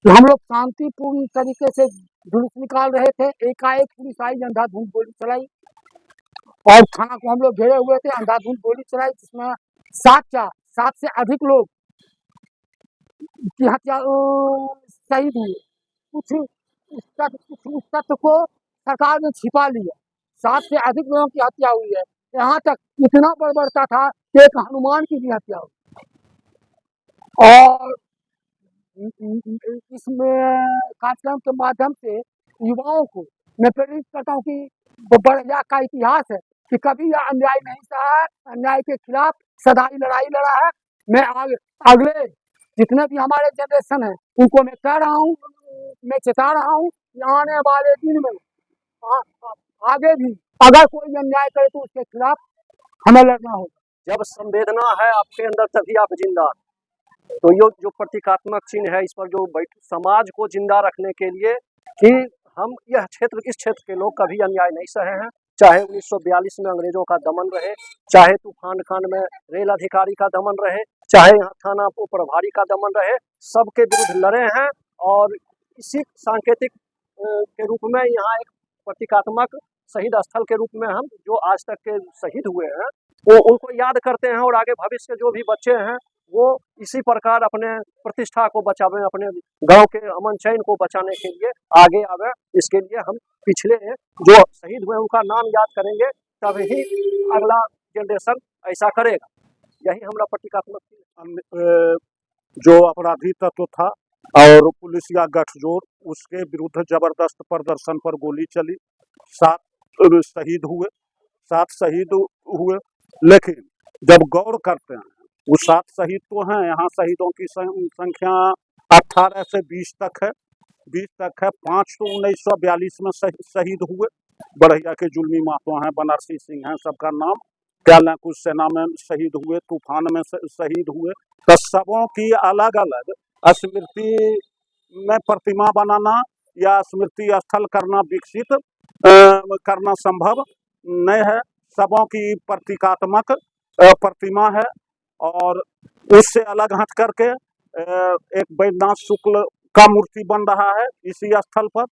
तो हम लोग शांतिपूर्ण तरीके से जुलूस निकाल रहे थे, एकाएक पुलिस आई, अंधाधुंध गोली चलाई और थाना को हम लोग घेरे हुए थे, अंधाधुंध गोली चलाई जिसमें 7 से अधिक लोग की हत्या शहीद हुए। कुछ उस तथ्य को सरकार ने छिपा लिया। 7 से अधिक लोगों की हत्या हुई है। यहाँ तक इतना बर्बरता था कि एक हनुमान की भी हत्या हुई। और इसमें कार्यक्रम के माध्यम से युवाओं को मैं प्रेरित करता हूँ कि बड़हिया का इतिहास है कि कभी यह अन्याय नहीं सहा है, अन्याय के खिलाफ सदा ही लड़ाई लड़ा है। मैं अगले जितने भी हमारे जनरेशन है उनको मैं कह रहा हूँ, मैं चेता रहा हूँ कि आने वाले दिन में आगे भी अगर कोई अन्याय करे तो उसके खिलाफ हमें लड़ना होगा। जब संवेदना है आपके अंदर तभी आप जिंदा। तो ये जो प्रतीकात्मक चिन्ह है, इस पर जो समाज को जिंदा रखने के लिए कि हम इस क्षेत्र के लोग कभी अन्याय नहीं सहे हैं, चाहे 1942 में अंग्रेजों का दमन रहे, चाहे तूफान कांड में रेल अधिकारी का दमन रहे, चाहे यहाँ थाना प्रभारी का दमन रहे, सबके विरुद्ध लड़े हैं। और इसी सांकेतिक के रूप में यहाँ एक प्रतीकात्मक शहीद स्थल के रूप में हम जो आज तक के शहीद हुए हैं वो उनको याद करते हैं। और आगे भविष्य के जो भी बच्चे हैं वो इसी प्रकार अपने प्रतिष्ठा को बचावे, अपने गांव के अमन चैन को बचाने के लिए आगे आवे। इसके लिए हम पिछले जो शहीद हुए उनका नाम याद करेंगे, तभी अगला जनरेशन ऐसा करेगा। यही हमारा प्रतीकात्मक जो अपराधी तत्व था और पुलिसिया गठजोड़, उसके विरुद्ध जबरदस्त प्रदर्शन पर गोली चली, 7 शहीद हुए। लेकिन जब गौर करते हैं वो 7 शहीद तो हैं, यहाँ शहीदों की संख्या 18 से 20 तक है। 5 तो 1942 में शहीद हुए। बड़हिया के जुलमी महतो हैं, बनारसी सिंह हैं, सबका नाम क्या कुछ सेना में शहीद हुए, तूफान में शहीद हुए। तो सबों की अलग अलग स्मृति में प्रतिमा बनाना या स्मृति स्थल करना, विकसित करना संभव नहीं है। सबों की प्रतीकात्मक प्रतिमा है और उससे अलग हट करके एक वैद्यनाथ शुक्ल का मूर्ति बन रहा है इसी स्थल पर,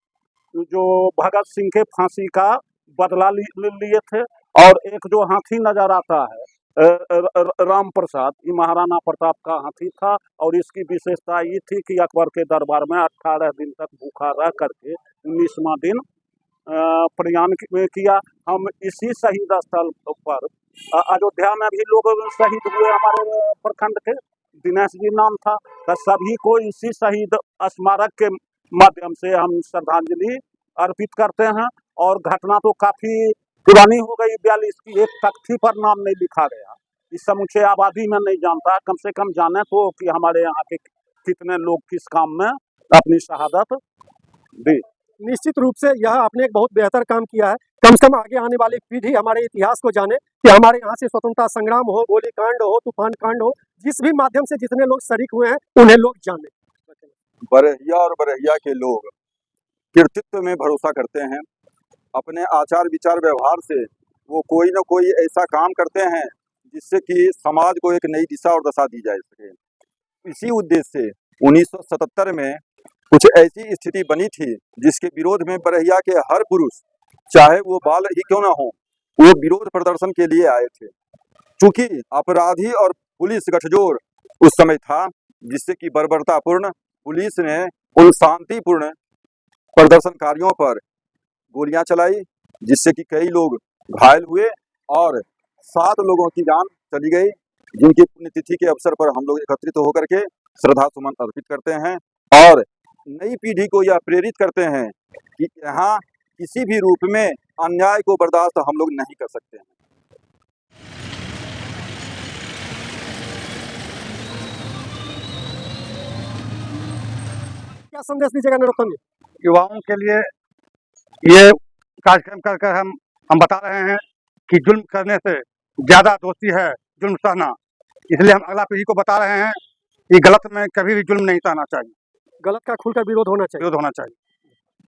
जो भगत सिंह के फांसी का बदला लिए थे। और एक जो हाथी नजर आता है राम प्रसाद, ये महाराणा प्रताप का हाथी था और इसकी विशेषता ये थी कि अकबर के दरबार में 18 दिन तक भूखा रह करके 19वां दिन प्रयाण किया। हम इसी शहीद स्थल पर अयोध्या में भी लोग शहीद हुए, हमारे प्रखंड के दिनेश जी नाम था। तो सभी को इसी शहीद स्मारक के माध्यम से हम श्रद्धांजलि अर्पित करते हैं। और घटना तो काफी पुरानी हो गई, 42 की, एक तख्ती पर नाम नहीं लिखा गया। इस समूचे आबादी में नहीं जानता, कम से कम जाने तो कि हमारे यहाँ के कितने लोग किस काम में अपनी शहादत दी। निश्चित रूप से यह आपने एक बहुत बेहतर काम किया है। कम से कम आगे आने वाली पीढ़ी हमारे इतिहास को जाने कि हमारे यहाँ से स्वतंत्रता संग्राम हो, गोलीकांड हो, तूफान कांड हो, जिस भी माध्यम से जितने लोग शरीक हुए हैं उन्हें लोग जाने। बड़हिया और बड़हिया के लोग कृतित्व में भरोसा करते हैं। अपने आचार विचार व्यवहार से वो कोई न कोई ऐसा काम करते हैं जिससे कि समाज को एक नई दिशा और दशा दी जा सके। इसी उद्देश्य से 1977 में कुछ ऐसी स्थिति बनी थी जिसके विरोध में बड़हिया के हर पुरुष, चाहे वो बाल ही क्यों ना हो, वो विरोध प्रदर्शन के लिए आए थे। चूंकि अपराधी और पुलिस गठजोड़ उस समय था, जिससे कि बर्बरतापूर्ण पुलिस ने उन शांतिपूर्ण प्रदर्शनकारियों पर गोलियां चलाई, जिससे कि कई लोग घायल हुए और 7 लोगों की जान चली गई, जिनकी पुण्यतिथि के अवसर पर हम लोग एकत्रित होकर के श्रद्धा सुमन अर्पित करते हैं और नई पीढ़ी को यह प्रेरित करते हैं कि यहाँ किसी भी रूप में अन्याय को बर्दाश्त हम लोग नहीं कर सकते हैं। क्या संदेश दीजिएगा नरोत्तम जी? युवाओं के लिए ये कार्यक्रम कर हम बता रहे हैं कि जुल्म करने से ज्यादा दोषी है जुल्म सहना। इसलिए हम अगला पीढ़ी को बता रहे हैं कि गलत में कभी भी जुल्म नहीं सहना चाहिए, गलत का खुलकर विरोध होना चाहिए। विरोध होना चाहिए।